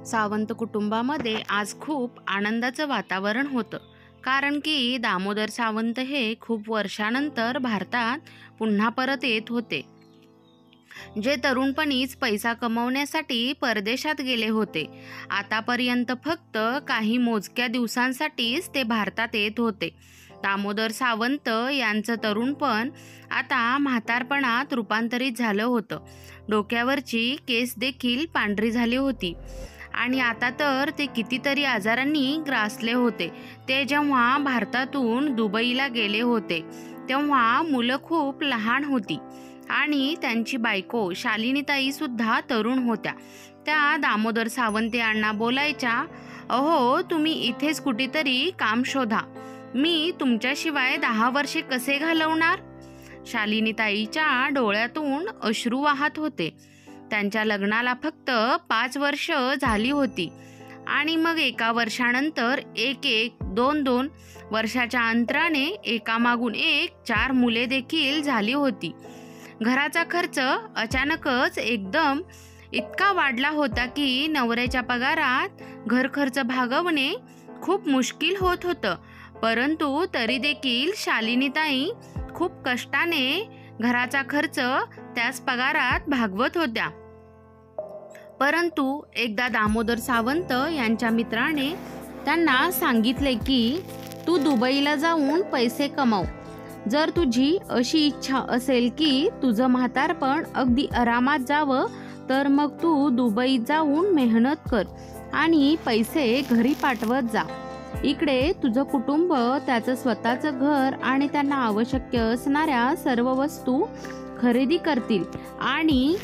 सावंत कुटुंबामध्ये आज खूप आनंदाचं वातावरण होतं, कारण की दामोदर सावंत हे खूप वर्षानंतर भारतात पुन्हा परत येत होते. जे तरुणपणीच पैसा कमवण्यासाठी परदेशात गेले होते. आतापर्यंत फक्त काही मोजक्या दिवसांसाठीच ते भारतात येत होते. दामोदर सावंत यांचं तरुणपण आता म्हातारपणात रूपांतरित झालं होतं. डोक्यावरची केस देखील पांढरी झाली होती आणि आता तर ते कितीतरी आजारांनी ग्रासले होते. ते जेव्हा भारतातून दुबईला गेले होते तेव्हा मुलं खूप लहान होती आणि त्यांची बायको शालिनीताई सुद्धा तरुण होत्या. त्या दामोदर सावंत यांना बोलायच्या, अहो तुम्ही इथेच कुठेतरी काम शोधा, मी तुमच्याशिवाय 10 वर्षे कसे घालवणार. शालिनीताईच्या डोळ्यातून अश्रू वाहत होते. त्यांच्या लग्नाला फक्त 5 वर्ष झाली होती आणि मग एका वर्षानंतर एक 2 वर्षाच्या अंतराने एकामागून एक 4 मुले देखील झाली होती. घराचा खर्च अचानकच एकदम इतका वाढला होता की नवऱ्याच्या पगारात घर खर्च भागवणे खूप मुश्किल होत होतं. परंतु तरी देखील शालिनीताई खूप कष्टाने घराचा खर्च त्याच पगारात भागवत होत्या. परंतु एकदा दामोदर सावंत यांच्या मित्राने त्यांना सांगितले की तू दुबईला जाऊन पैसे कमव. जर तुझी अशी इच्छा असेल की तुझं म्हातारपण अगदी आरामात जावं तर मग तू दुबईत जाऊन मेहनत कर आणि पैसे घरी पाठवत जा. इकडे तुझं कुटुंब त्याचं स्वतःचं घर आणि त्यांना आवश्यक असणाऱ्या सर्व वस्तू खरेदी करतील आणि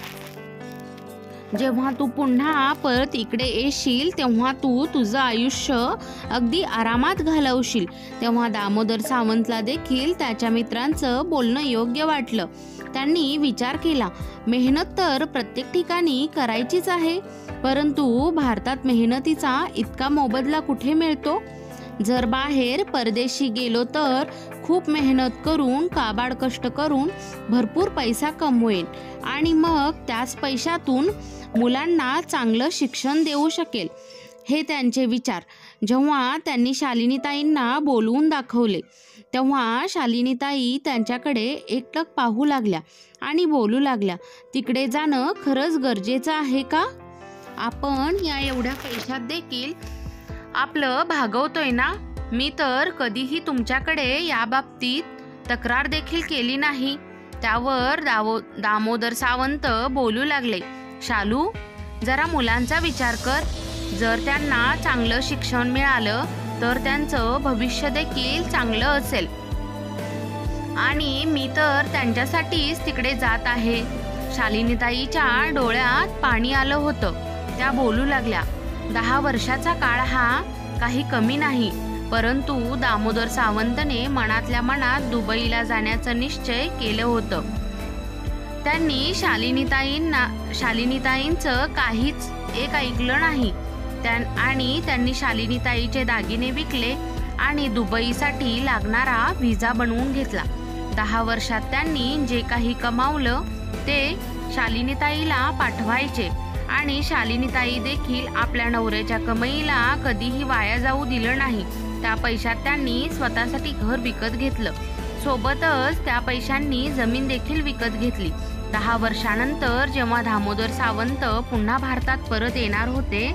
जेव्हा तू पुन्हा परत इकडे येशील तेव्हा तू तुझं आयुष्य अगदी आरामात घालवशील. तेव्हा दामोदर सावंतला देखील त्याच्या मित्रांचं बोलणं योग्य वाटलं. त्यांनी विचार केला, मेहनत तर प्रत्येक ठिकाणी करायचीच आहे, परंतु भारतात मेहनतीचा इतका मोबदला कुठे मिळतो. जर बाहेर परदेशी गेलो तर खूप मेहनत करून काबाड कष्ट करून भरपूर पैसा कमवेन आणि मग त्याच पैशातून मुलांना चांगलं शिक्षण देऊ शकेल. हे त्यांचे विचार. जेव्हा त्यांनी शालिनीताईंना बोलवून दाखवले तेव्हा शालिनीताई त्यांच्याकडे एकटक पाहू लागल्या आणि बोलू लागल्या, तिकडे जाणं खरंच गरजेचं आहे का. आपण या एवढ्या पैशात देखील आपलं भागवतोय ना. मी तर कधीही तुमच्याकडे या बाबतीत तक्रार देखील केली नाही. त्यावर दामोदर सावंत बोलू लागले, शालू जरा मुलांचा विचार कर. जर त्यांना चांगलं शिक्षण मिळालं तर त्यांचं भविष्य देखील चांगलं असेल आणि मी तर त्यांच्यासाठीच तिकडे जात आहे. शालिनीताईच्या डोळ्यात पाणी आलं होतं. त्या बोलू लागल्या, 10 वर्षाचा काळ हा काही कमी नाही. परंतु दामोदर सावंतने मनातल्या मनात दुबईला जाण्याचं निश्चय केलं होतं. त्यांनी शालिनीताईंचं काहीच एक ऐकलं नाही आणि त्यांनी शालिनीताईचे दागिने विकले आणि दुबईसाठी लागणारा व्हिसा बनवून घेतला. 10 वर्षात त्यांनी जे काही कमावलं ते शालिनीताईला पाठवायचे आणि शालिनीताई देखील आपल्या नवऱ्याच्या कमाईला कधीही वाया जाऊ दिलं नाही. त्या पैशात त्यांनी स्वतःसाठी घर विकत घेतलं. सोबतच त्या पैशांनी जमीन देखील विकत घेतली. 10 वर्षानंतर जेव्हा दामोदर सावंत पुन्हा भारतात परत येणार होते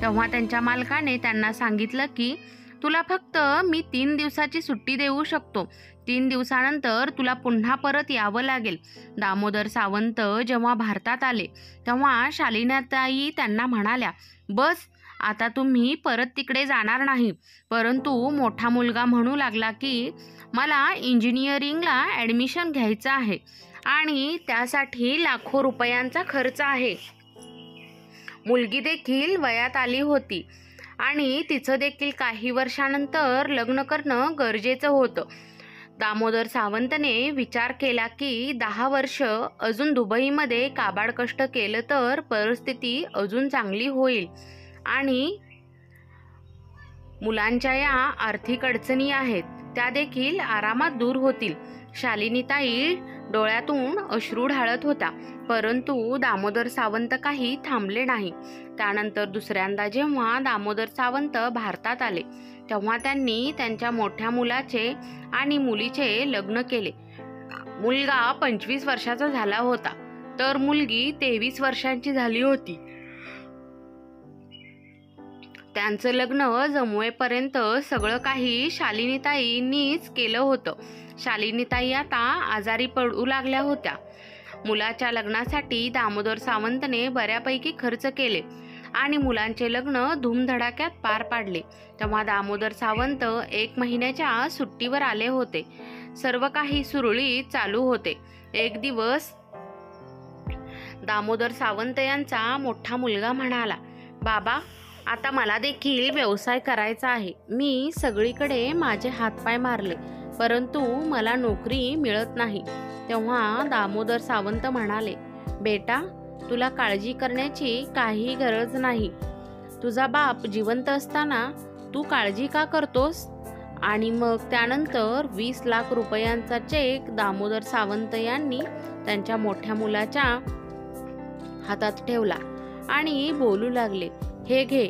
तेव्हा त्यांच्या मालकाने त्यांना सांगितलं की तुला फक्त मी 3 दिवसाची सुट्टी देऊ शकतो. 3 दिवसानंतर तुला पुन्हा परत यावं लागेल. दामोदर सावंत जेव्हा भारतात आले तेव्हा शालिनीताई त्यांना म्हणाल्या, बस आता तुम्ही परत तिकडे जाणार नाही. परंतु मोठा मुलगा म्हणू लागला की मला इंजिनिअरिंगला ॲडमिशन घ्यायचं आहे आणि त्यासाठी लाखो रुपयांचा खर्च आहे. मुलगी देखील वयात आली होती आणि तिचं देखील काही वर्षानंतर लग्न करणं गरजेचं होतं. दामोदर सावंतने विचार केला की 10 वर्ष अजून दुबईमध्ये काबाड कष्ट केलं तर परिस्थिती अजून चांगली होईल आणि मुलांच्या या आर्थिक अडचणी आहेत त्या देखील आरामात दूर होतील. शालिनीताई डोळ्यातून अश्रू ढाळत होता. परंतु दामोदर सावंत काही थांबले नाही. त्यानंतर दुसऱ्यांदा जेव्हा दामोदर सावंत भारतात आले तेव्हा त्यांनी त्यांच्या मोठ्या मुलाचे आणि मुलीचे लग्न केले. मुलगा 25 वर्षाचा झाला होता तर मुलगी 23 वर्षांची झाली होती. त्यांचं लग्न जमवेपर्यंत सगळं काही शालिनीताईंनीच केलं होतं. शालिनीताई आता आजारी पडू लागल्या होत्या. मुलाच्या लग्नासाठी दामोदर सावंतने बऱ्यापैकी खर्च केले आणि मुलांचे लग्न धूमधडाक्यात पार पाडले. तेव्हा दामोदर सावंत 1 महिन्याच्या सुट्टीवर आले होते. सर्व काही सुरळीत चालू होते. एक दिवस दामोदर सावंत यांचा मोठा मुलगा म्हणाला, बाबा, आता मला देखील व्यवसाय करायचा आहे. मी सगळीकडे माझे हातपाय मारले परंतु मला नोकरी मिळत नाही. तेव्हा दामोदर सावंत म्हणाले, बेटा, तुला काळजी करण्याची काही गरज नाही. तुझा बाप जिवंत असताना तू काळजी का करतोस? आणि मग त्यानंतर 20 लाख रुपयांचा चेक दामोदर सावंत यांनी त्यांच्या मोठ्या मुलाच्या हातात ठेवला आणि बोलू लागले, हे घे,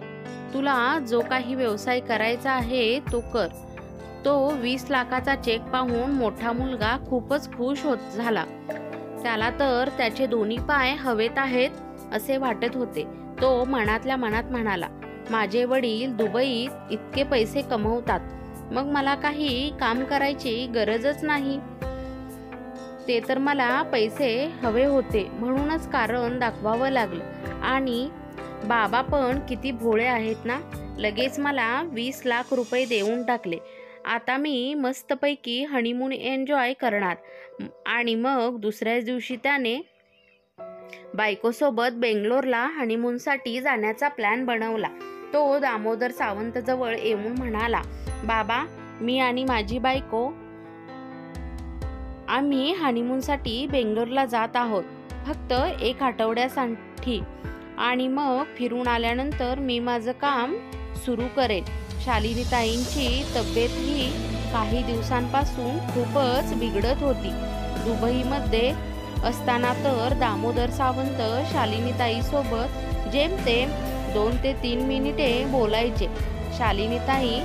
तुला जो काही व्यवसाय करायचा आहे तो कर. तो 20 लाखाचा चेक पाहून मोठा मुलगा खूपच खुश झाला. त्याला तर त्याचे दोन्ही पाय हवेत आहेत असे वाटत होते. तो मनातल्या मनात म्हणाला, माझे वडील दुबईत इतके पैसे कमवतात, मग मला काही काम करायची गरजच नाही. ते तर मला पैसे हवे होते म्हणूनच कारण दाखवावं लागलं. आणि बाबा पण किती भोळे आहेत ना, लगेच मला 20 लाख रुपये देऊन टाकले. आता मी मस्तपैकी हनीमून एन्जॉय करणार. आणि मग दुसऱ्याच दिवशी त्याने बायकोसोबत बेंगलोरला हनीमूनसाठी जाण्याचा प्लॅन बनवला. तो दामोदर सावंत जवळ येऊन म्हणाला, बाबा, मी आणि माझी बायको आम्ही हनीमूनसाठी बेंगलोरला जात आहोत, फक्त 1 आठवड्यासाठी. आणि मग फिरून आल्यानंतर मी माझं काम सुरू करेन. शालिनीताईंची तब्येतही काही दिवसांपासून खूपच बिघडत होती. दुबईमध्ये असताना तर दामोदर सावंत शालिनीताईसोबत जेमतेम 2 ते 3 मिनिटे बोलायचे. शालिनीताई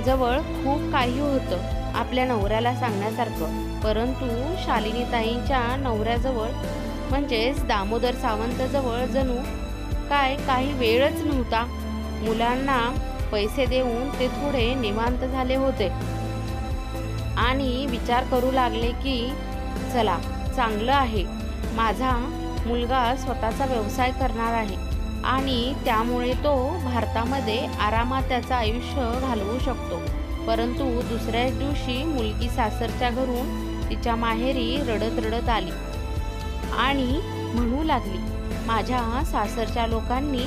जवळ खूप काही होतं आपल्या नवऱ्याला सांगण्यासारखं, परंतु शालिनीताईंच्या नवऱ्याजवळ म्हणजेच दामोदर सावंत जवळ जणू काय काही वेळच नव्हता. मुलांना पैसे देऊन ते थोडे निवांत झाले होते आणि विचार करू लागले की चला, चांगलं आहे, माझा मुलगा स्वतःचा व्यवसाय करणार आहे आणि त्यामुळे तो भारतामध्ये आरामात त्याचं आयुष्य घालवू शकतो. परंतु दुसऱ्याच दिवशी मुलगी सासरच्या घरून तिच्या माहेरी रडत रडत आली आणि म्हणू लागली, माझ्या सासरच्या लोकांनी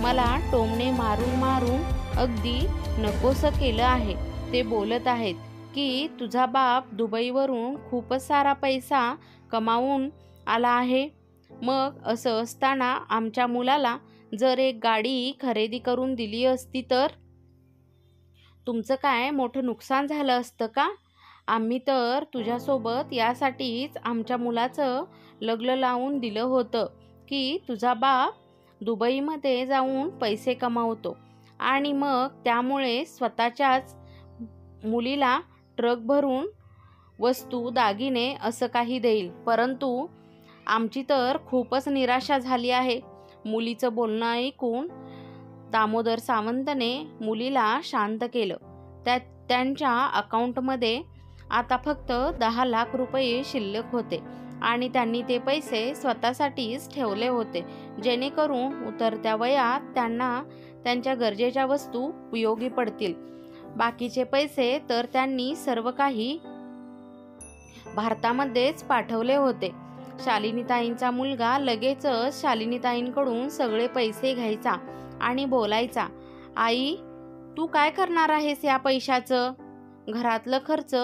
मला टोमणे मारून मारून अगदी नकोसं केलं आहे. ते बोलत आहेत की तुझा बाप दुबईवरून खूपच सारा पैसा कमावून आला आहे. मग असं असताना आमच्या मुलाला जर एक गाडी खरेदी करून दिली असती तर तुमचं काय मोठं नुकसान झालं असतं का? आम्ही तर तुझ्यासोबत यासाठीच आमच्या मुलाचं लग्न लावून दिलं होतं की तुझा बाप दुबईमध्ये जाऊन पैसे कमावतो आणि मग त्यामुळे स्वतःच्याच मुलीला ट्रक भरून वस्तू, दागिने असं काही देईल. परंतु आमची तर खूपच निराशा झाली आहे. मुलीचं बोलणं ऐकून दामोदर सावंतने मुलीला शांत केलं. त्यांच्या अकाउंटमध्ये आता फक्त 10 लाख रुपये शिल्लक होते आणि त्यांनी ते पैसे स्वतःसाठीच ठेवले होते, जेणेकरून उतरत्या वयात त्यांना त्यांच्या गरजेच्या वस्तू उपयोगी पडतील. बाकीचे पैसे तर त्यांनी सर्व काही भारतामध्येच पाठवले होते. शालिनीताईंचा मुलगा लगेचच शालिनीताईंकडून सगळे पैसे घ्यायचा आणि बोलायचा, आई, तू काय करणार आहेस या पैशाचं? घरातलं खर्च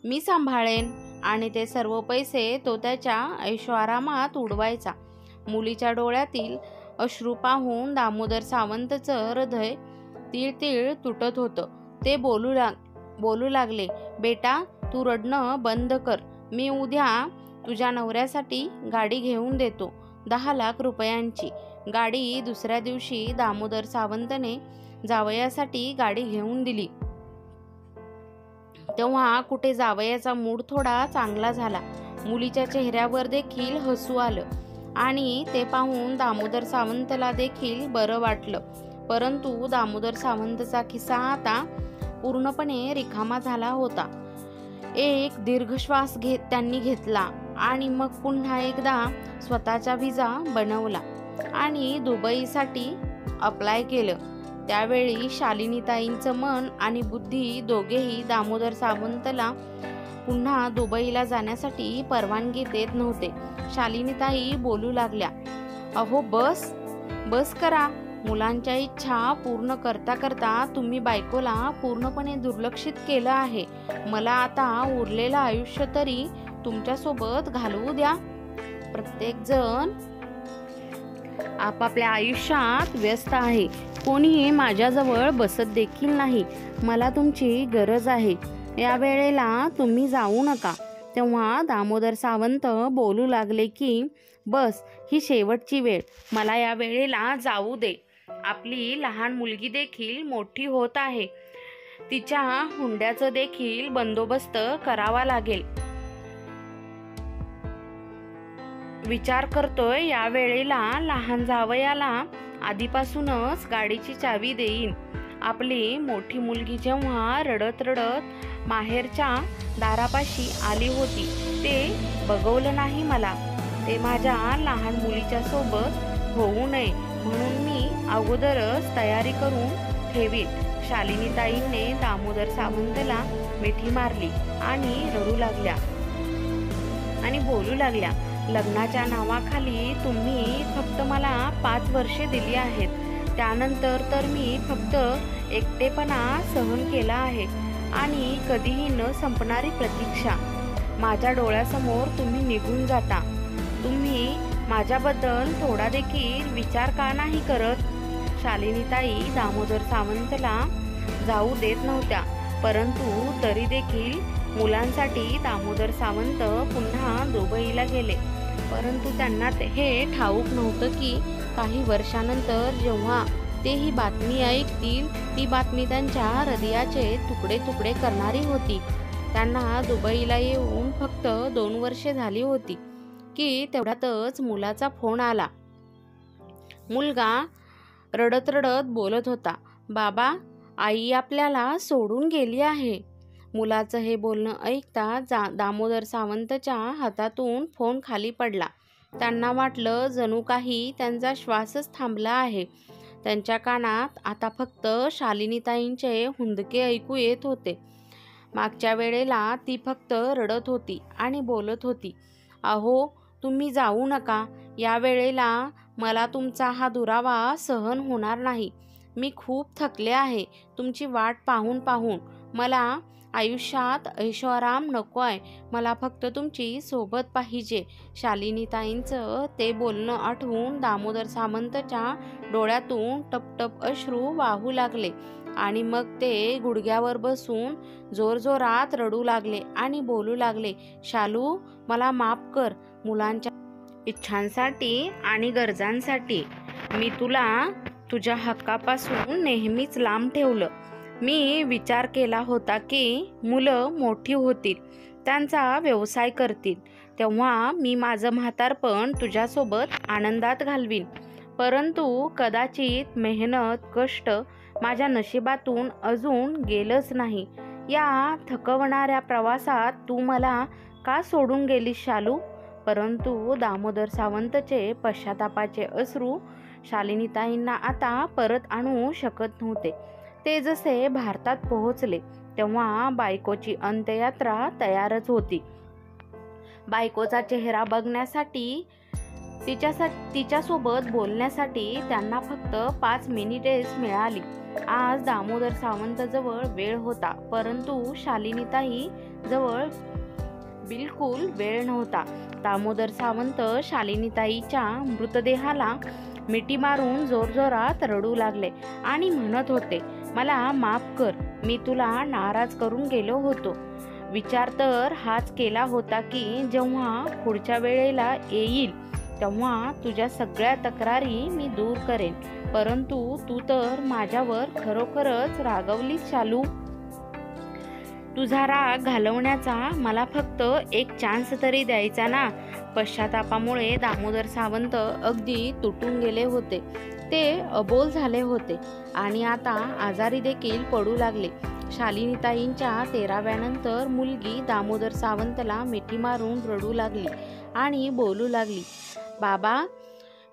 मी सांभाळेन. आणि ते सर्व पैसे तो त्याच्या ऐशोआरामात उडवायचा. मुलीच्या डोळ्यातील अश्रू पाहून दामोदर सावंतचं हृदय तीळ तुटत होतं. ते बोलू लागले, बेटा, तू रडणं बंद कर. मी उद्या तुझ्या नवऱ्यासाठी गाडी घेऊन देतो 10 लाख रुपयांची. गाडी दुसऱ्या दिवशी दामोदर सावंतने जावयासाठी गाडी घेऊन दिली. तेव्हा कुठे जावयाचा मूड थोडा चांगला झाला. मुलीच्या चेहऱ्यावर देखील हसू आलं आणि ते पाहून दामोदर सावंतला देखील बरं वाटलं. परंतु दामोदर सावंतचा खिसा आता पूर्णपणे रिकामा झाला होता. एक दीर्घ श्वास त्यांनी घेतला आणि मग पुन्हा एकदा स्वतःचा व्हिसा बनवला आणि दुबईसाठी अप्लाय केलं. त्यावेळी शालिनीताईंचं मन आणि बुद्धी दोघेही दामोदर सावंतला पुन्हा दुबईला जाण्यासाठी परवानगी देत नव्हते. शालिनीताई बोलू लागल्या, अहो बस करा. मुलांच्या इच्छा पूर्ण करता करता तुम्ही बायकोला पूर्णपणे दुर्लक्षित केलं आहे. मला आता उरलेलं आयुष्य तरी तुमच्यासोबत घालवू द्या. प्रत्येक जण आपापल्या आयुष्यात व्यस्त आहे. कोणीही माझ्याजवळ बसत देखील नाही. मला तुमची गरज आहे. या वेळेला तुम्ही जाऊ नका. तेव्हा दामोदर सावंत बोलू लागले की बस, ही शेवटची वेळ. मला या वेळेला जाऊ दे. आपली लहान मुलगी देखील मोठी होत आहे. तिच्या हुंड्याचा देखील बंदोबस्त करावा लागेल. विचार करतोय या वेळेला लहान जावयाला आधीपासूनच गाडीची चावी देईन. आपली मोठी मुलगी जेव्हा रडत रडत माहेरच्या दारापाशी आली होती ते बघवलं नाही मला. ते माझ्या लहान मुलीच्या सोबत होऊ नये म्हणून मी अगोदरच तयारी करून ठेवीन. शालिनीताईंनी दामोदर सावंतला मिठी मारली आणि रडू लागल्या आणि बोलू लागल्या, लग्नाच्या नावाखाली तुम्ही फक्त मला 5 वर्षे दिली आहेत. त्यानंतर तर मी फक्त एकटेपणा सहन केला आहे आणि कधीही न संपणारी प्रतीक्षा. माझ्या डोळ्यासमोर तुम्ही निघून जाता. तुम्ही माझ्याबद्दल थोडा देखील विचार का नाही करत? शालिनीताई दामोदर सावंतला जाऊ देत नव्हत्या. परंतु तरी देखील मुलांसाठी दामोदर सावंत पुन्हा दुबईला गेले. परंतु त्यांना हे ठाऊक नव्हतं की काही वर्षानंतर जेव्हा ते ही बातमी ऐकतील ती बातमी त्यांच्या हृदयाचे तुकडे तुकडे करणारी होती. त्यांना दुबईला येऊन फक्त 2 वर्षे झाली होती की तेवढ्यातच मुलाचा फोन आला. मुलगा रडत रडत बोलत होता, बाबा, आई आपल्याला सोडून गेली आहे. मुलाचं हे बोलणं ऐकता दामोदर सावंतच्या हातातून फोन खाली पडला. त्यांना वाटलं जणू काही त्यांचा श्वासच थांबला आहे. त्यांच्या कानात आता फक्त शालिनीताईंचे हुंदके ऐकू येत होते. मागच्या वेळेला ती फक्त रडत होती आणि बोलत होती, अहो तुम्ही जाऊ नका. या वेळेला मला तुमचा हा दुरावा सहन होणार नाही. मी खूप थकले आहे तुमची वाट पाहून पाहून. मला आयुष्यात ऐशोआराम नको आहे. मला फक्त तुमची सोबत पाहिजे. शालिनीताईंचं ते बोलणं आठवून दामोदर सावंतच्या डोळ्यातून टपटप अश्रू वाहू लागले आणि मग ते गुडघ्यावर बसून जोरजोरात रडू लागले आणि बोलू लागले, शालू, मला माफ कर. मुलांच्या इच्छांसाठी आणि गरजांसाठी मी तुला तुझ्या हक्कापासून नेहमीच लांब ठेवलं. मी विचार केला होता की मुलं मोठी होतील, त्यांचा व्यवसाय करतील, तेव्हा मी माझं म्हातारपण तुझ्यासोबत आनंदात घालवीन. परंतु कदाचित मेहनत, कष्ट माझ्या नशिबातून अजून गेलंच नाही. या थकवणाऱ्या प्रवासात तू मला का सोडून गेलीस शालू? परंतु दामोदर सावंतचे पश्चातापाचे अश्रू शालिनीताईंना आता परत आणू शकत नव्हते. ते जसे भारतात पोहोचले तेव्हा बायकोची अंत्ययात्रा तयारच होती. बायकोचा चेहरा बघण्यासाठी, तिच्यासोबत बोलण्यासाठी त्यांना फक्त 5 मिनिटेच मिळाली. आज दामोदर सावंतजवळ वेळ होता, परंतु शालिनीताई जवळ बिलकुल वेळ नव्हता. दामोदर सावंत शालिनीताईच्या मृतदेहाला मिठी मारून जोरजोरात रडू लागले आणि म्हणत होते, मला माफ कर. मी तुला नाराज करून गेलो होतो. विचार तर हाच केला होता की जेव्हा पुढच्या वेळेला येईल तेव्हा तुझ्या सगळ्या तक्रारी मी दूर करेन, परंतु तू तर माझ्यावर खरोखरच रागवलीस शालू. तुझा राग घालवण्याचा मला फक्त एक चान्स तरी द्यायचा ना. पश्चातापामुळे दामोदर सावंत अगदी तुटून गेले होते. ते अबोल झाले होते आणि आता आजारी देखील पडू लागले. शालिनीताईंच्या 13व्यानंतर मुलगी दामोदर सावंतला मिठी मारून रडू लागली आणि बोलू लागली, बाबा,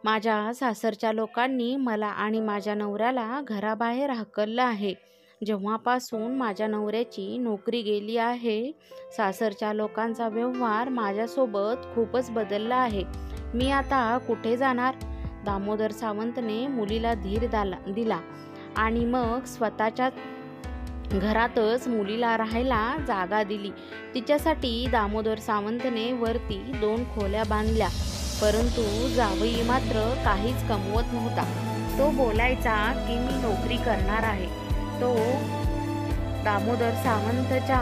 माझ्या सासरच्या लोकांनी मला आणि माझ्या नवऱ्याला घराबाहेर हाकललं आहे. जेव्हापासून माझ्या नवऱ्याची नोकरी गेली आहे, सासरच्या लोकांचा व्यवहार माझ्यासोबत खूपच बदलला आहे. मी आता कुठे जाणार? दामोदर सावंतने मुलीला धीर दिला आणि मग स्वतःच्या घरातच मुलीला राहायला जागा दिली. तिच्यासाठी दामोदर सावंतने वरती 2 खोल्या बांधल्या, परंतु जावई मात्र काहीच कमवत नव्हता. तो बोलायचा की मी नोकरी करणार आहे. तो दामोदर सावंतच्या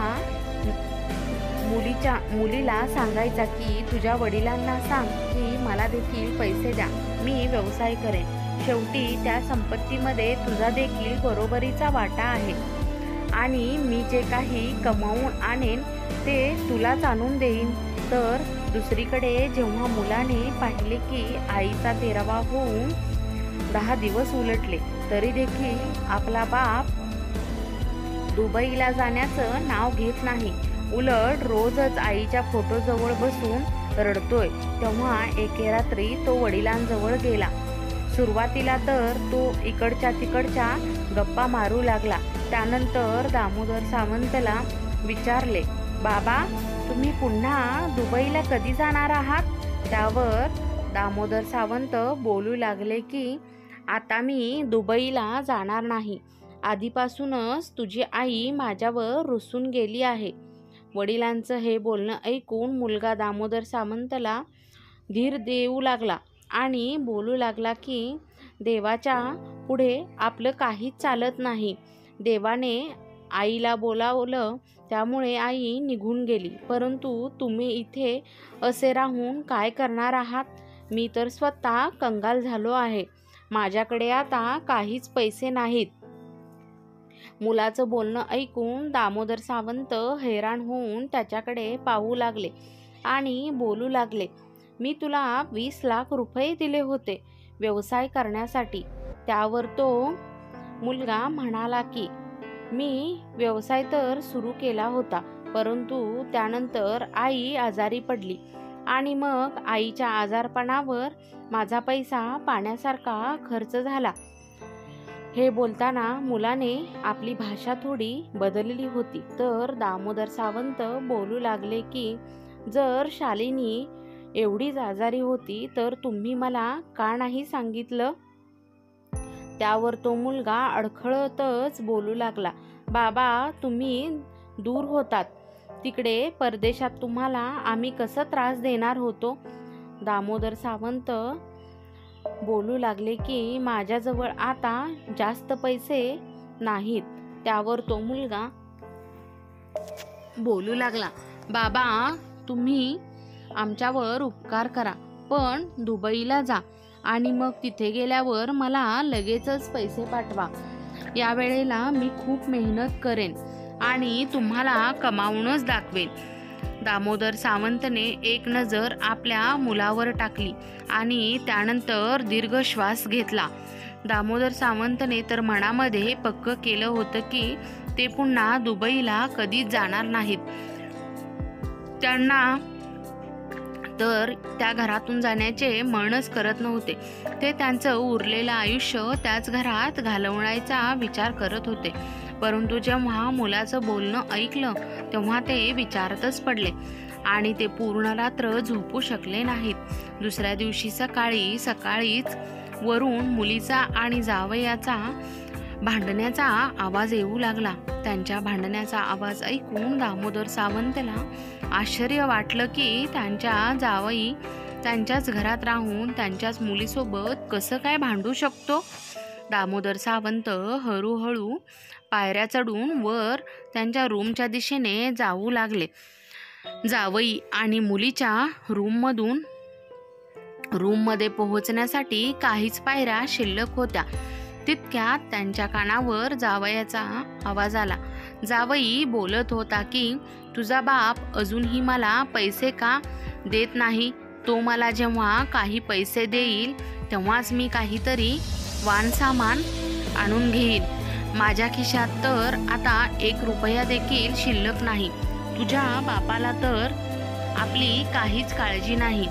मुलीला सांगायचा की तुझ्या वडिलांना सांग की मला देखील पैसे द्या, मी व्यवसाय करेन. शेवटी त्या संपत्तीमध्ये तुझा देखील बरोबरीचा वाटा आहे आणि मी जे काही कमावून आणेन ते तुलाच आणून देईन. तर दुसरीकडे जेव्हा मुलाने पाहिले की आईचा 13वा होऊन 10 दिवस उलटले तरी देखील आपला बाप दुबईला जाण्याचं नाव घेत नाही, उलट रोजच आईच्या फोटोजवळ बसून रडतोय, तेव्हा एके रात्री तो वडिलांजवळ गेला. सुरुवातीला तर तो इकडच्या तिकडच्या गप्पा मारू लागला. त्यानंतर दामोदर सावंतला विचारले, बाबा, तुम्ही पुन्हा दुबईला कधी जाणार आहात? त्यावर दामोदर सावंत बोलू लागले की आता मी दुबईला जाणार नाही. आधीपासूनच तुझी आई माझ्यावर रुसून गेली आहे. वडिलांचं हे बोलणं ऐकून मुलगा दामोदर सावंतला धीर देऊ लागला आणि बोलू लागला की देवाच्या पुढे आपलं काहीच चालत नाही. देवाने आईला बोलावलं त्यामुळे आई निघून गेली, परंतु तुम्ही इथे असे राहून काय करणार आहात? मी तर स्वतः कंगाल झालो आहे. माझ्याकडे आता काहीच पैसे नाहीत. मुलाचं बोलणं ऐकून दामोदर सावंत हैराण होऊन त्याच्याकडे पाहू लागले आणि बोलू लागले, मी तुला 20 लाख रुपये दिले होते व्यवसाय करण्यासाठी. त्यावर तो मुलगा म्हणाला की मी व्यवसाय तर सुरू केला होता, परंतु त्यानंतर आई आजारी पडली आणि मग आईच्या आजारपणावर माझा पैसा पाण्यासारखा खर्च झाला. हे बोलताना मुलाने आपली भाषा थोडी बदलली होती. तर दामोदर सावंत बोलू लागले की जर शालिनी एवढीच आजारी होती तर तुम्ही मला का नाही सांगितलं? त्यावर तो मुलगा अडखळतच बोलू लागला, बाबा, तुम्ही दूर होतात. तिकडे परदेशात तुम्हाला आम्ही कसं त्रास देणार होतो? दामोदर सावंत बोलू लागले की माझ्याजवळ आता जास्त पैसे नाहीत. त्यावर तो मुलगा बोलू लागला, बाबा, तुम्ही आमच्यावर उपकार करा, पण दुबईला जा आणि मग तिथे गेल्यावर मला लगेचच पैसे पाठवा. यावेळेला मी खूप मेहनत करेन आणि तुम्हाला कमावूनच दाखवेन. दामोदर सावंतने एक नजर आपल्या मुलावर टाकली आणि त्यानंतर दीर्घ श्वास घेतला. दामोदर सावंतने तर मनामध्ये पक्क केलं होतं की ते पुन्हा दुबईला कधीच जाणार नाहीत. त्यांना तर त्या घरातून जाण्याचे मनच करत नव्हते. ते त्यांचं उरलेलं आयुष्य त्याच घरात घालवण्याचा विचार करत होते. परंतु जेव्हा मुलाचं बोलणं ऐकलं तेव्हा ते विचारातच पडले आणि ते पूर्ण रात्र झोपू शकले नाहीत. दुसऱ्या दिवशी सकाळीच वरून मुलीचा आणि जावयाचा भांडण्याचा आवाज येऊ लागला. त्यांच्या भांडण्याचा आवाज ऐकून दामोदर सावंतला आश्चर्य वाटलं की त्यांच्या जावई त्यांच्याच घरात राहून त्यांच्याच मुलीसोबत कसं काय भांडू शकतो. दामोदर सावंत हळूहळू पायऱ्या चढून वर त्यांच्या रूमच्या दिशेने जाऊ लागले. जावई आणि मुलीच्या रूममध्ये पोहोचण्यासाठी काहीच पायऱ्या शिल्लक होत्या. तितक्यात त्यांच्या कानावर जावयाचा आवाज आला. जावई बोलत होता की तुझा बाप अजूनही मला पैसे का देत नाही? तो मला जेव्हा काही पैसे देईल तेव्हाच मी काहीतरी वाणसामान आणून घेईन. माझ्या खिशात तर आता 1 रुपया देखील शिल्लक नाही. तुझ्या बापाला तर आपली काहीच काळजी नाही.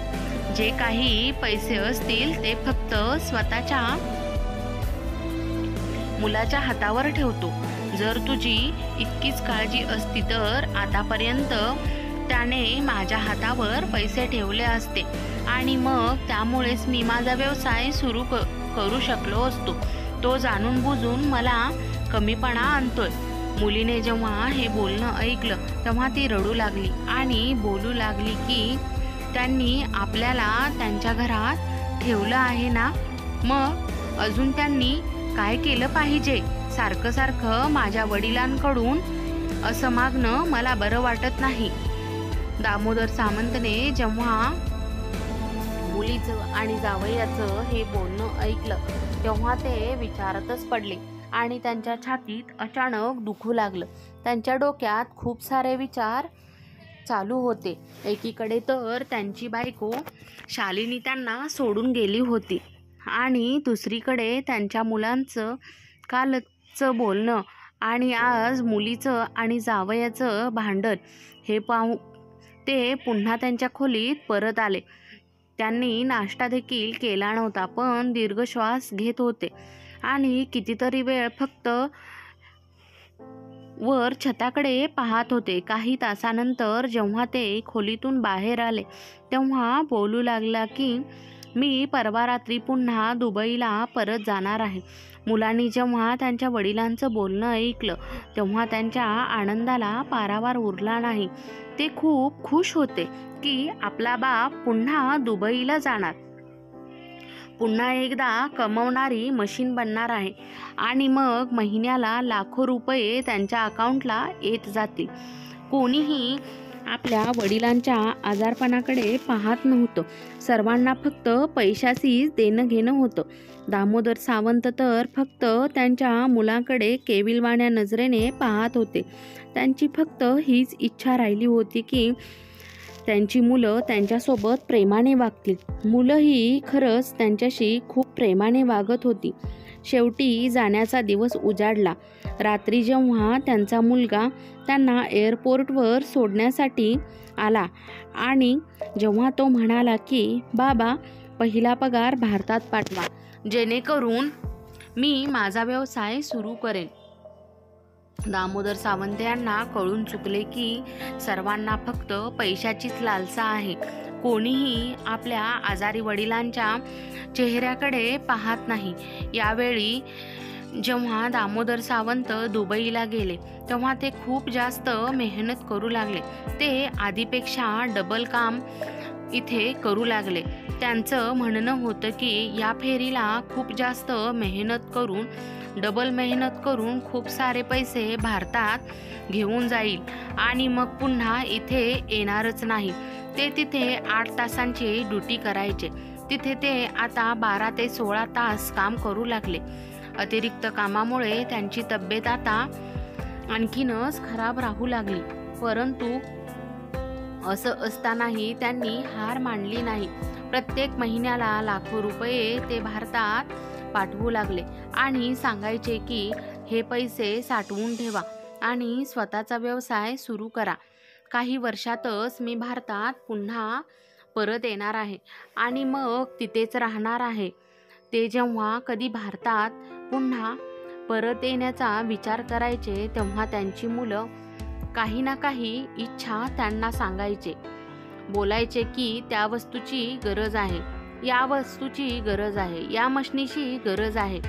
जे काही पैसे असतील ते फक्त स्वतःच्या मुलाच्या हातावर ठेवतो. जर तुझी इतकीच काळजी असती तर आतापर्यंत त्याने माझ्या हातावर पैसे ठेवले असते आणि मग त्यामुळेच मी माझा व्यवसाय सुरू करू शकलो असतो. तो जाणून बुजून मला कमीपणा आणतोय. मुलीने जेव्हा हे बोलणं ऐकलं तेव्हा ती रडू लागली आणि बोलू लागली की त्यांनी आपल्याला त्यांच्या घरात ठेवलं आहे ना, मग अजून त्यांनी काय केलं पाहिजे? सारखं सारखं माझ्या वडिलांकडून असं मागणं मला बरं वाटत नाही. दामोदर सावंतने जेव्हा मुलीचं आणि जावयाचं हे बोलणं ऐकलं तेव्हा ते विचारातच पडले आणि त्यांच्या छातीत अचानक दुखू लागलं. त्यांच्या डोक्यात खूप सारे विचार चालू होते. एकीकडे तर त्यांची बायको शालिनी त्यांना सोडून गेली होती आणि दुसरीकडे त्यांच्या मुलांचं कालचं बोलणं आणि आज मुलीचं आणि जावयाचं भांडण हे पाहून ते पुन्हा त्यांच्या खोलीत परत आले. त्यांनी नाश्ता देखील केला नव्हता, पण दीर्घ श्वास घेत होते आणि कितीतरी वेळ फक्त वर छताकडे पाहत होते. काही तासानंतर जेव्हा ते खोलीतून बाहेर आले तेव्हा बोलू लागला की मी परवा रात्री पुन्हा दुबईला परत जाणार आहे. मुलांनी जेव्हा त्यांच्या वडिलांचं बोलणं ऐकलं तेव्हा त्यांच्या आनंदाला पारावार उरला नाही. ते खूप खुश होते की आपला बाप पुन्हा दुबईला जाणार, पुन्हा एकदा कमवणारी मशीन बनणार आहे आणि मग महिन्याला लाखो रुपये त्यांच्या अकाउंटला येत जातील. कोणीही आपल्या वडिलांच्या आजारपणाकडे पाहत नव्हतं. सर्वांना फक्त पैशाचीच देणं घेणं होतं. दामोदर सावंत तर फक्त त्यांच्या मुलांकडे केविलवाण्या नजरेने पाहत होते. त्यांची फक्त हीच इच्छा राहिली होती की त्यांची मुलं त्यांच्यासोबत प्रेमाने वागतील. मुलंही खरंच त्यांच्याशी खूप प्रेमाने वागत होती. शेवटी जाण्याचा दिवस उजाडला. रात्री जेव्हा त्यांचा मुलगा त्यांना एअरपोर्टवर सोडण्यासाठी आला आणि जेव्हा तो म्हणाला की बाबा, पहिला पगार भारतात पाठवा जेणेकरून मी माझा व्यवसाय सुरू करेन. दामोदर सावंत यांना कळून चुकले की सर्वांना फक्त पैशाचीच लालसा आहे. कोणीही आपल्या आजारी वडिलांच्या चेहऱ्याकडे पाहत नाही. यावेळी जेव्हा दामोदर सावंत दुबईला गेले तेव्हा ते खूप जास्त मेहनत करू लागले. ते आधीपेक्षा डबल काम इथे करू लागले. त्यांचं म्हणणं होतं की या फेरीला खूप जास्त मेहनत करून, डबल मेहनत करून खूप सारे पैसे भारतात घेऊन जाईल आणि मग पुन्हा इथे येणारच नाही. ते तिथे 8 तासांची ड्युटी करायचे. तिथे ते आता 12 ते 16 तास काम करू लागले. अतिरिक्त कामामुळे त्यांची तब्येत आता आणखीनच खराब राहू लागली. परंतु असं असतानाही त्यांनी हार मानली नाही. प्रत्येक महिन्याला लाखो रुपये ते भारतात पाठवू लागले आणि सांगायचे की हे पैसे साठवून ठेवा आणि स्वतःचा व्यवसाय सुरू करा. काही वर्षातच मी भारतात पुन्हा परत येणार आहे आणि मग तिथेच राहणार आहे. ते जेव्हा कधी भारतात पुन्हा परत येण्याचा विचार करायचे तेव्हा त्यांची मुलं काही ना काही इच्छा त्यांना सांगायचे. बोलायचे की त्या वस्तूची गरज आहे, या वस्तूची गरज आहे, या मशनीची गरज आहे.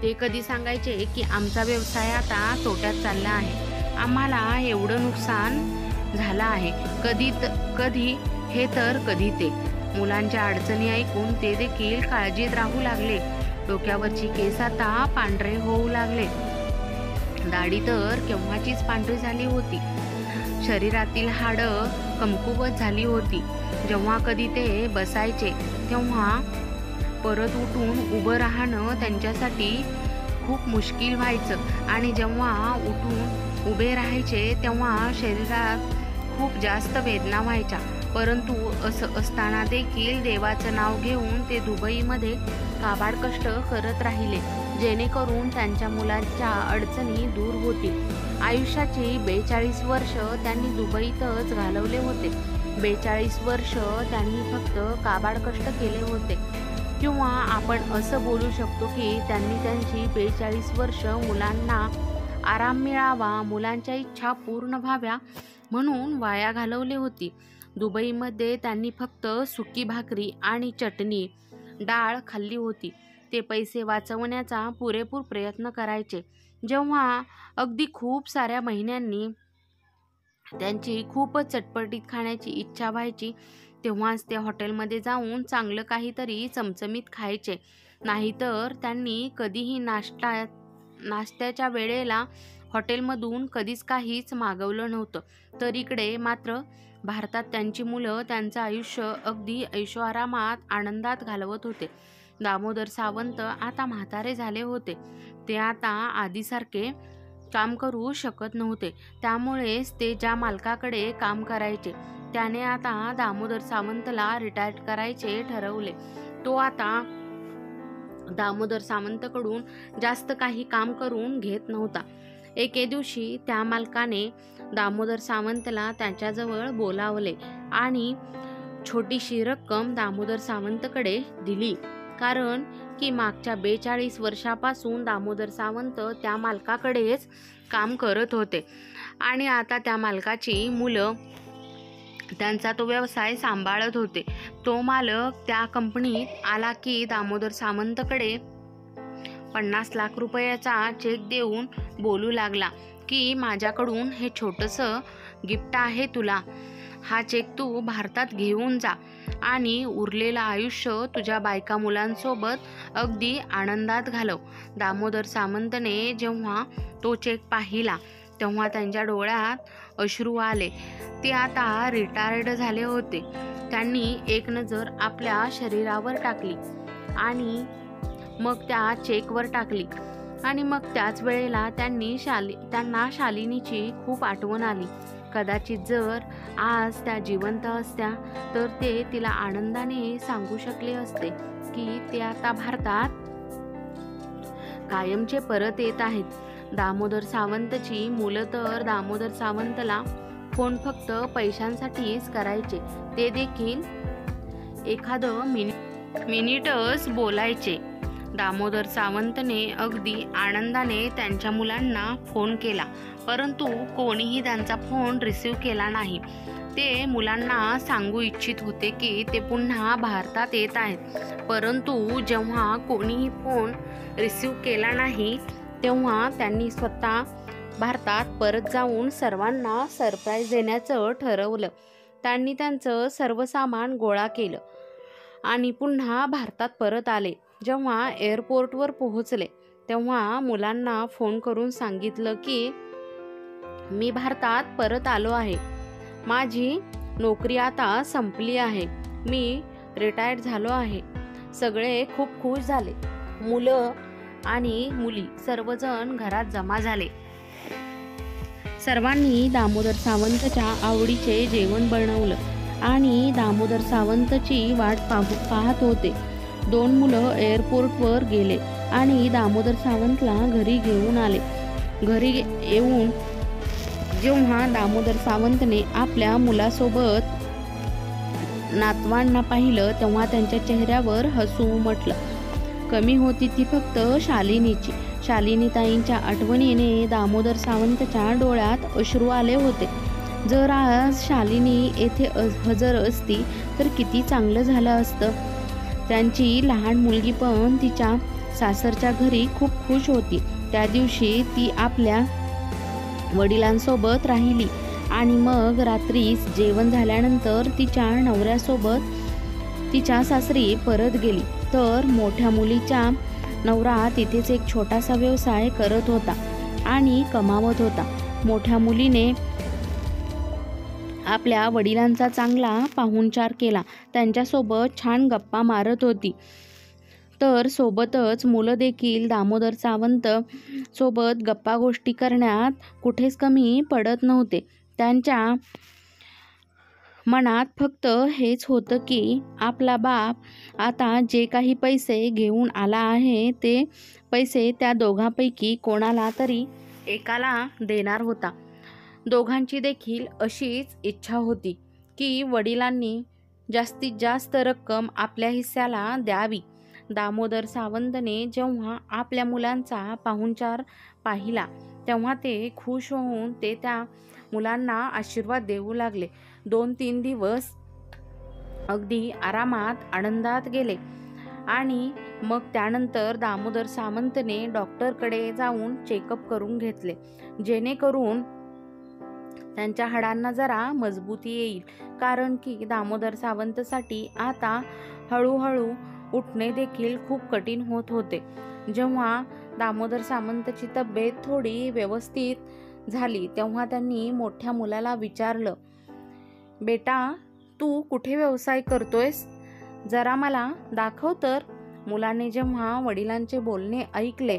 ते कधी सांगायचे की आमचा व्यवसाय आता तोट्यात चालला आहे, आम्हाला एवढं नुकसान झालं आहे. कधी हे तर कधी ते. मुलांच्या अडचणी ऐकून ते देखील काळजीत राहू लागले. डोक्यावरची केस आता पांढरे होऊ लागले. दाढी तर केव्हाचीच पांढरी झाली होती. शरीरातील हाडं कमकुवत झाली होती. जेव्हा कधी ते बसायचे तेव्हा परत उठून उभं राहणं त्यांच्यासाठी खूप मुश्किल व्हायचं आणि जेव्हा उठून उभे राहायचे तेव्हा शरीरात खूप जास्त वेदना व्हायच्या. परंतु असं असताना देखील देवाचं नाव घेऊन ते दुबईमध्ये काबाड कष्ट करत राहिले, जेणेकरून त्यांच्या मुलांच्या अडचणी दूर होतील. आयुष्याची 42 वर्ष त्यांनी दुबईतच घालवले होते. 42 वर्ष त्यांनी फक्त काबाड कष्ट केले होते. किंवा आपण असं बोलू शकतो की त्यांनी त्यांची 42 वर्ष मुलांना आराम मिळावा, मुलांच्या इच्छा पूर्ण व्हाव्या म्हणून वाया घालवली होती. दुबईमध्ये त्यांनी फक्त सुकी भाकरी आणि चटणी डाळ खाल्ली होती. ते पैसे वाचवण्याचा पुरेपूर प्रयत्न करायचे. जेव्हा अगदी खूप साऱ्या महिन्यांनी त्यांची खूपच चटपटीत खाण्याची इच्छा व्हायची तेव्हाच ते हॉटेलमध्ये जाऊन चांगलं काहीतरी चमचमीत खायचे. नाहीतर त्यांनी कधीही नाश्त्याच्या वेळेला हॉटेलमधून कधीच काहीच मागवलं नव्हतं. तर इकडे मात्र भारतात त्यांची मुलं त्यांचं आयुष्य अगदी ऐशोआरामात आनंदात घालवत होते. दामोदर सावंत आता म्हातारे झाले होते. ते आता आधीसारखे काम करू शकत नव्हते. त्यामुळेच ते ज्या मालकाकडे काम करायचे त्याने आता दामोदर सावंतला रिटायर करायचे ठरवले. तो आता दामोदर सावंतकडून जास्त काही काम करून घेत नव्हता. एके दिवशी त्या मालकाने दामोदर सावंतला त्याच्याजवळ बोलावले आणि छोटीशी रक्कम दामोदर सावंतकडे दिली. कारण की मागच्या 42 वर्षापासून दामोदर सावंत त्या मालकाकडेच काम करत होते आणि आता त्या मालकाची मुलं त्यांचा तो व्यवसाय सांभाळत होते. तो मालक त्या कंपनीत आला की दामोदर सावंतकडे 50 लाख रुपयाचा चेक देऊन बोलू लागला की माझ्याकडून हे छोटंसं गिफ्ट आहे तुला. हा चेक तू भारतात घेऊन जा आणि उरलेलं आयुष्य तुझ्या बायका मुलांसोबत अगदी आनंदात घालव. दामोदर सावंतने जेव्हा तो चेक पाहिला तेव्हा त्यांच्या डोळ्यात अश्रू आले. ते आता रिटायर्ड झाले होते. त्यांनी एक नजर आपल्या शरीरावर टाकली आणि मग त्या चेकवर टाकली आणि मग त्याच वेळेला त्यांना शालिनीची खूप आठवण आली. कदाचित जर आज त्या जिवंत असत्या तर ते तिला आनंदाने सांगू शकले असते की ते आता भारतात कायमचे परत येत आहेत. दामोदर सावंतची मुलं तर दामोदर सावंतला फोन फक्त पैशांसाठीच करायचे. ते देखील एखादं मिनिटच बोलायचे. दामोदर सावंतने अगदी आनंदाने त्यांच्या मुलांना फोन केला, परंतु कोणीही त्यांचा फोन रिसीव्ह केला नाही. ते मुलांना सांगू इच्छित होते की ते पुन्हा भारतात येत आहेत, परंतु जेव्हा कोणीही फोन रिसीव्ह केला नाही तेव्हा त्यांनी स्वतः भारतात परत जाऊन सर्वांना सरप्राईज देण्याचं ठरवलं. त्यांनी त्यांचं सर्व सामान गोळा केलं आणि पुन्हा भारतात परत आले. जेव्हा एअरपोर्टवर पोहोचले तेव्हा मुलांना फोन करून सांगितलं की मी भारतात परत आलो आहे. माझी नोकरी आता संपली आहे. मी रिटायर्ड झालो आहे. सगळे खूप खुश झाले. मुलं आणि मुली सर्वजण घरात जमा झाले. सर्वांनी दामोदर सावंतच्या आवडीचे जेवण बनवलं आणि दामोदर सावंतची वाट पाहत होते. 2 मुलं एअरपोर्टवर गेले आणि दामोदर सावंतला घरी घेऊन आले. घरी येऊन जेव्हा दामोदर सावंतने आपल्या मुलासोबत नातवांना पाहिलं तेव्हा त्यांच्या चेहऱ्यावर हसू उमटलं. कमी होती ती फक्त शालिनीची. शालिनीताईंच्या आठवणीने दामोदर सावंतच्या डोळ्यात अश्रू आले होते. जर आज शालिनी येथे हजर असती तर किती चांगलं झालं असतं. त्यांची लहान मुलगी पण तिच्या सासरच्या घरी खूप खुश होती. त्या दिवशी ती आपल्या वडिलांसोबत राहिली आणि मग रात्री जेवण झाल्यानंतर तिच्या नवऱ्यासोबत तिच्या सासरी परत गेली. तर मोठ्या मुलीच्या नवरा तिथेच एक छोटासा व्यवसाय करत होता आणि कमावत होता. मोठ्या मुलीने आपल्या वडिलांचा चांगला पाहुणचार केला. त्यांच्यासोबत छान गप्पा मारत होती. तर सोबतच मुलं देखील दामोदर सावंत सोबत गप्पा गोष्टी करण्यात कुठेच कमी पडत नव्हते. त्यांच्या मनात फक्त हेच होतं की आपला बाप आता जे काही पैसे घेऊन आला आहे ते पैसे त्या दोघांपैकी कोणाला तरी एकाला देणार होता. दोघांची देखील अशीच इच्छा होती की वडिलांनी जास्तीत जास्त रक्कम आपल्या हिस्स्याला द्यावी. दामोदर सावंतने जेव्हा आपल्या मुलांचा पाहुणचार पाहिला तेव्हा ते खुश होऊन ते त्या मुलांना आशीर्वाद देऊ लागले. 2-3 दिवस अगदी आरामात आनंदात गेले आणि मग त्यानंतर दामोदर सावंतने डॉक्टरकडे जाऊन चेकअप करून घेतले, जेणेकरून त्यांच्या हाडांना जरा मजबूती येईल. कारण की दामोदर सावंतसाठी आता हळूहळू उठणे देखील खूप कठीण होत होते. जेव्हा दामोदर सावंतची तब्येत थोडी व्यवस्थित झाली तेव्हा त्यांनी मोठ्या मुलाला विचारलं, बेटा तू कुठे व्यवसाय करतोयस? जरा मला दाखव तर. मुलाने जेव्हा वडिलांचे बोलणे ऐकले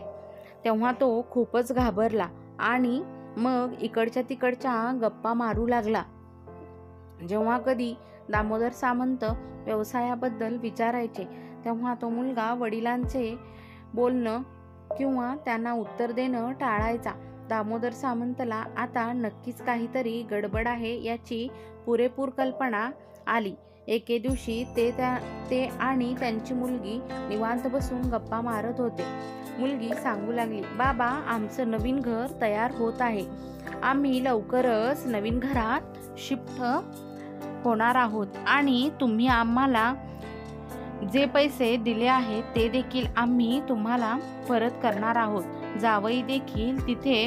तेव्हा तो खूपच घाबरला आणि मग इकडच्या तिकडच्या गप्पा मारू लागला. जेव्हा कधी दामोदर सावंत व्यवसायाबद्दल विचारायचे तेव्हा तो मुलगा वडिलांचे बोलणं किंवा त्यांना उत्तर देणं टाळायचा. दामोदर सावंतला आता नक्कीच काहीतरी गडबड आहे याची पुरेपूर कल्पना आली. एके दिवशी ते आणि त्यांची मुलगी निवांत बसून गप्पा मारत होते. मुलगी सांगू लागली, बाबा आमचं नवीन घर तयार होत आहे. आम्ही लवकरच नवीन घरात शिफ्ट होणार आहोत आणि तुम्ही आम्हाला जे पैसे दिले आहेत ते देखील आम्ही तुम्हाला परत करणार आहोत. जावई देखील तिथे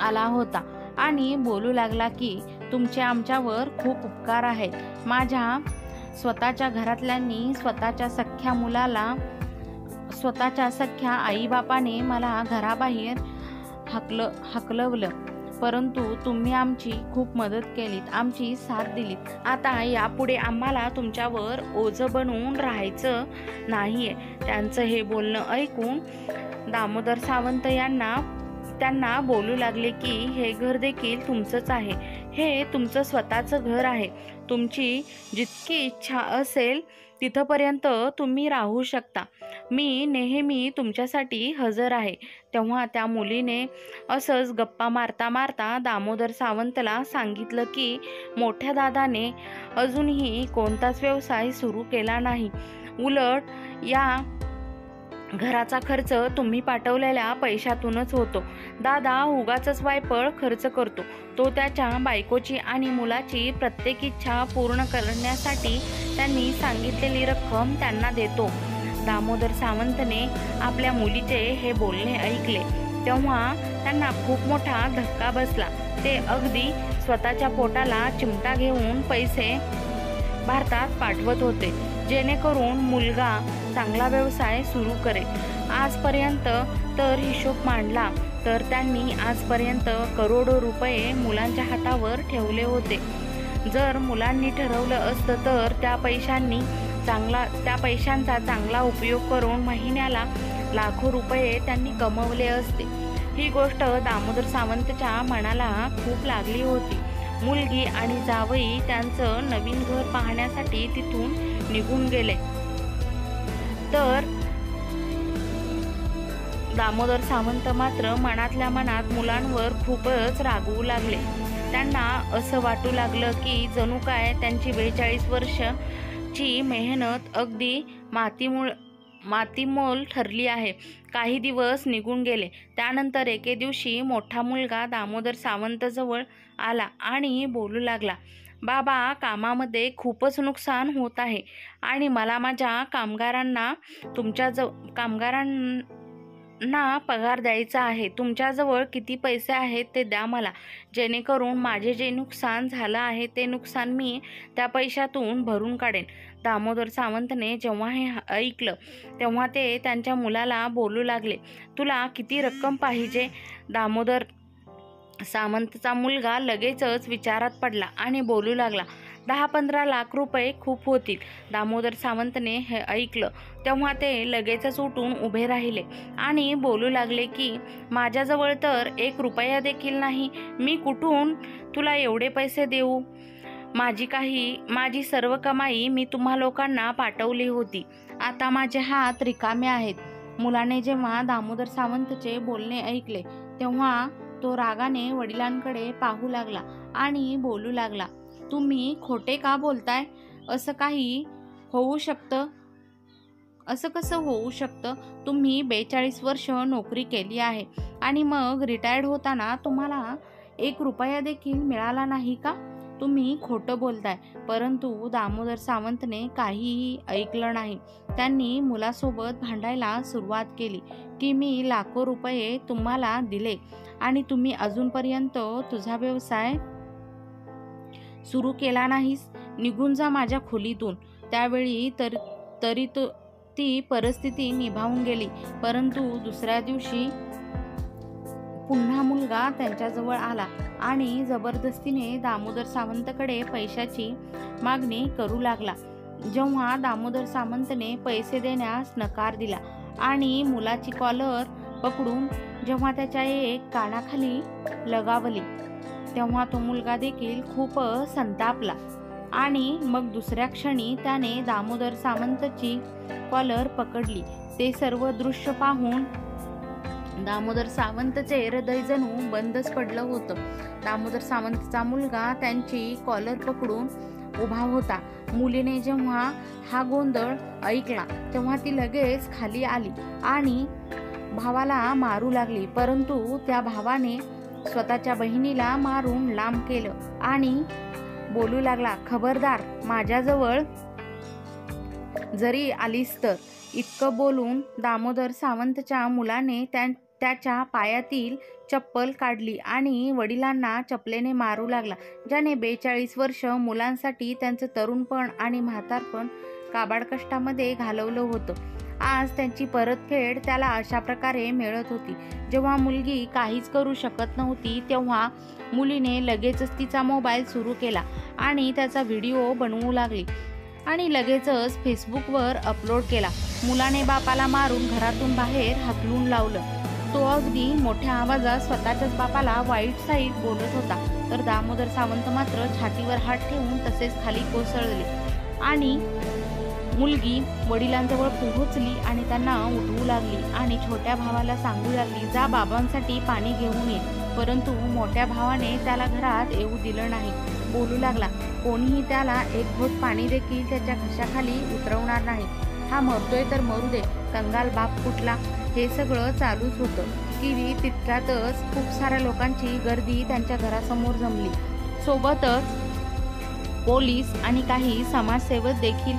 आला होता आणि बोलू लागला की तुमचे आमच्यावर खूप उपकार आहेत. माझ्या स्वतःच्या घरातल्यांनी स्वतःच्या सख्या आईबापाने मला घराबाहेर हकलवलं, परंतु तुम्ही आमची खूप मदत केलीत, आमची साथ दिलीत. आता यापुढे आम्हाला तुमच्यावर ओझं बनवून राहायचं नाहीये. त्यांचं हे बोलणं ऐकून दामोदर सावंत त्यांना बोलू लागले की हे घर देखील तुमचंच आहे. हे तुमचं स्वतःचं घर आहे. तुमची जितकी इच्छा असेल तिथपर्यंत तुम्ही राहू शकता. मी नेहमी तुमच्यासाठी हजर आहे. तेव्हा त्या मुलीने असंच गप्पा मारता मारता दामोदर सावंतला सांगितलं की मोठ्या दादाने अजूनही कोणताच व्यवसाय सुरू केला नाही. उलट या घराचा खर्च तुम्ही पाठवलेल्या पैशातूनच होतो. दादा उगाचच वायपळ खर्च करतो. तो त्याच्या बायकोची आणि मुलाची प्रत्येक इच्छा पूर्ण करण्यासाठी त्यांनी सांगितलेली रक्कम त्यांना देतो. दामोदर सावंतने आपल्या मुलीचे हे बोलणे ऐकले तेव्हा त्यांना खूप मोठा धक्का बसला. ते अगदी स्वतःच्या पोटाला चिमटा घेऊन पैसे भारतात पाठवत होते, जेणेकरून मुलगा चांगला व्यवसाय सुरू करेल. आजपर्यंत तर हिशोब मांडला तर त्यांनी आजपर्यंत करोडो रुपये मुलांच्या हातावर ठेवले होते. जर मुलांनी ठरवलं असतं तर त्या पैशांचा चांगला उपयोग करून महिन्याला लाखो रुपये त्यांनी कमवले असते. ही गोष्ट दामोदर सावंतच्या मनाला खूप लागली होती. मुलगी आणि जावई त्यांचं नवीन घर पाहण्यासाठी तिथून निघून गेले. तर दामोदर सावंत मात्र मनातल्या मनात मुलांवर खूपच रागवू लागले. त्यांना असं वाटू लागलं की जणू काय त्यांची 42 वर्षाची मेहनत अगदी मातीमोल ठरली आहे. काही दिवस निघून गेले. त्यानंतर एके दिवशी मोठा मुलगा दामोदर सावंतजवळ आला आणि बोलू लागला, बाबा कामामध्ये खूपच नुकसान होत आहे आणि मला माझ्या कामगारांना पगार द्यायचा आहे. तुमच्याजवळ किती पैसे आहेत ते द्या मला, जेणेकरून माझे जे नुकसान झालं आहे ते नुकसान मी त्या पैशातून भरून काढेन. दामोदर सावंतने जेव्हा हे ऐकलं तेव्हा ते त्यांच्या मुलाला बोलू लागले, तुला किती रक्कम पाहिजे? दामोदर सावंतचा मुलगा लगेचच विचारात पडला आणि बोलू लागला, 10-15 लाख रुपये खूप होतील. दामोदर सावंतने हे ऐकलं तेव्हा ते लगेचच उठून उभे राहिले आणि बोलू लागले की माझ्याजवळ तर 1 रुपया देखील नाही. मी कुठून तुला एवढे पैसे देऊ? माझी सर्व कमाई मी तुम्हा लोकांना पाठवली होती. आता माझे हात रिकामे आहेत. मुलाने जेव्हा दामोदर सावंतचे बोलणे ऐकले तेव्हा तो रागाने वडिलांकडे पाहू लागला आणि बोलू लागला, तुम्ही खोटे का बोलताय? असं कसं होऊ शकतं? तुम्ही 42 वर्ष नोकरी केली आहे आणि मग रिटायर्ड होताना तुम्हाला 1 रुपया देखील मिळाला नाही का? तुम्ही खोटं बोलताय. परंतु दामोदर सावंतने काहीही ऐकलं नाही. त्यांनी मुलासोबत भांडायला सुरुवात केली की मी लाखो रुपये तुम्हाला दिले आणि तुम्ही अजूनपर्यंत तुझा व्यवसाय सुरू केला नाहीस. निघून जा माझ्या खोलीतून. त्यावेळी तरी ती परिस्थिती निभावून गेली. परंतु दुसऱ्या दिवशी पुन्हा मुलगा त्यांच्याजवळ आला आणि जबरदस्तीने दामोदर सावंतकडे पैशाची मागणी करू लागला. जेव्हा दामोदर सावंतने पैसे देण्यास नकार दिला आणि मुलाची कॉलर पकडून जेव्हा त्याच्या एक कानाखाली लगावली तेव्हा तो मुलगा देखील खूप संतापला आणि मग दुसऱ्या क्षणी त्याने दामोदर सावंतची कॉलर पकडली. ते सर्व दृश्य पाहून दामोदर सावंतचे हृदय जणू बंदच पडलं होतं. दामोदर सावंतचा मुलगा त्यांची कॉलर पकडून उभा होता. मुलीने जेव्हा हा गोंधळ ऐकला तेव्हा ती लगेच खाली आली आणि भावाला मारू लागली. परंतु त्या भावाने स्वतःच्या बहिणीला मारून लांब केलं आणि बोलू लागला, खबरदार माझ्याजवळ जरी आलीस तर. इतकं बोलून दामोदर सावंतच्या मुलाने त्याच्या पायातील चप्पल काढली आणि वडिलांना चपलेने मारू लागला. ज्याने 42 वर्ष मुलांसाठी त्यांचं तरुणपण आणि म्हातारपण काबाड कष्टामध्ये घालवलं होतं, आज त्यांची परतफेड त्याला अशा प्रकारे मिळत होती. जेव्हा मुलगी काहीच करू शकत नव्हती तेव्हा मुलीने लगेचच तिचा मोबाईल सुरू केला आणि त्याचा व्हिडिओ बनवू लागली आणि लगेचच फेसबुकवर अपलोड केला. मुलाने बापाला मारून घरातून बाहेर हाकलून लावलं. तो अगदी मोठ्या आवाजात स्वतःच्याच बापाला वाईट साईट बोलत होता. तर दामोदर सावंत मात्र छातीवर हात ठेवून तसेच खाली कोसळले आणि मुलगी वडिलांजवळ पोहोचली आणि त्यांना उठवू लागली आणि छोट्या भावाला सांगू लागली, जा बाबांसाठी पाणी घेऊन ये. परंतु मोठ्या भावाने त्याला घरात येऊ दिलं नाही. बोलू लागला, कोणीही त्याला एक घोट पाणी देखील त्याच्या घशाखाली उतरवणार नाही. हा मरतोय तर मरू दे, कंगाल बाप कुठला. हे सगळं चालूच होतं की तितक्यातच खूप साऱ्या लोकांची गर्दी त्यांच्या घरासमोर जमली. सोबतच पोलीस आणि काही समाजसेवक देखील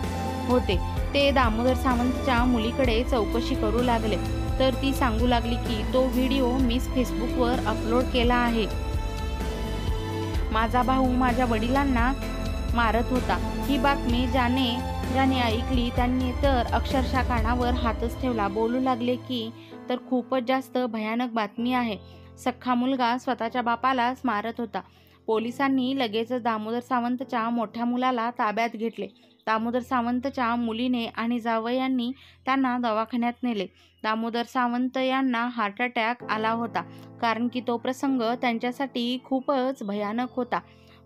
होते. ते दामोदर सावंतच्या मुलीकडे चौकशी करू लागले. तर ती सांगू लागली की तो व्हिडिओ मीच फेसबुकवर अपलोड केला आहे. माझा भाऊ माझ्या वडिलांना मारत होता. ही बातमी ज्याने ऐकली त्यांनी तर अक्षरशः कानावर हातच ठेवला. बोलू लागले की तर खूपच जास्त भयानक बातमी आहे. सख्खा मुलगा स्वतःच्या बापालाच मारत होता. पोलिसांनी लगेचच दामोदर सावंतच्या मोठ्या मुलाला ताब्यात घेतले. दामोदर सावंतच्या मुलीने आणि जावयांनी त्यांना दवाखान्यात नेले. दामोदर सावंत यांना हार्ट अटॅक आला होता, कारण की तो प्रसंग त्यांच्यासाठी खूपच भयानक होता.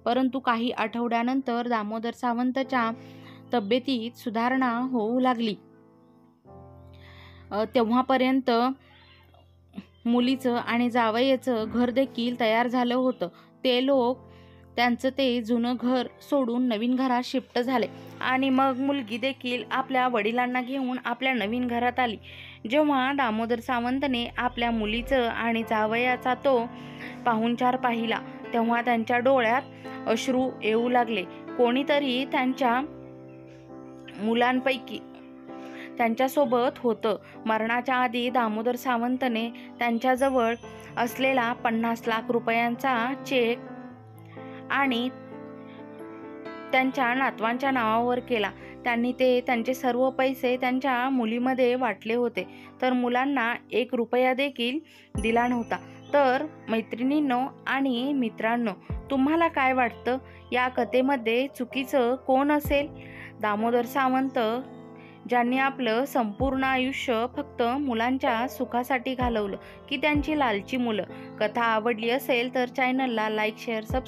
परंतु काही आठवड्यानंतर दामोदर सावंतच्या तब्येतीत सुधारणा होऊ लागली. तेव्हापर्यंत मुलीचं आणि जावयाचं घर देखील तयार झालं होतं. ते लोक त्यांचं ते जुनं घर सोडून नवीन घरात शिफ्ट झाले आणि मग मुलगी देखील आपल्या वडिलांना घेऊन आपल्या नवीन घरात आली. जेव्हा दामोदर सावंतने आपल्या मुलीचं आणि जावयाचा तो पाहुणचार पाहिला तेव्हा त्यांच्या डोळ्यात अश्रू येऊ लागले. कोणीतरी त्यांच्या मुलांपैकी त्यांच्यासोबत होतं. मरणाच्या आधी दामोदर सावंतने त्यांच्याजवळ असलेला 50 लाख रुपयांचा चेक आणि त्यांच्या नातवांच्या नावावर केला. त्यांनी त्यांचे सर्व पैसे त्यांच्या मुलीमध्ये वाटले होते, तर मुलांना 1 रुपया देखील दिला नव्हता. तर मैत्रिणींनो आणि मित्रांनो, तुम्हाला काय वाटतं, या कथेमध्ये चुकीचं कोण असेल? दामोदर सावंत, ज्यांनी आपलं संपूर्ण आयुष्य फक्त मुलांच्या सुखासाठी घालवलं, की त्यांची लालची मुलं? कथा आवडली असेल तर चॅनलला लाईक, शेअर, सबस्क्राईब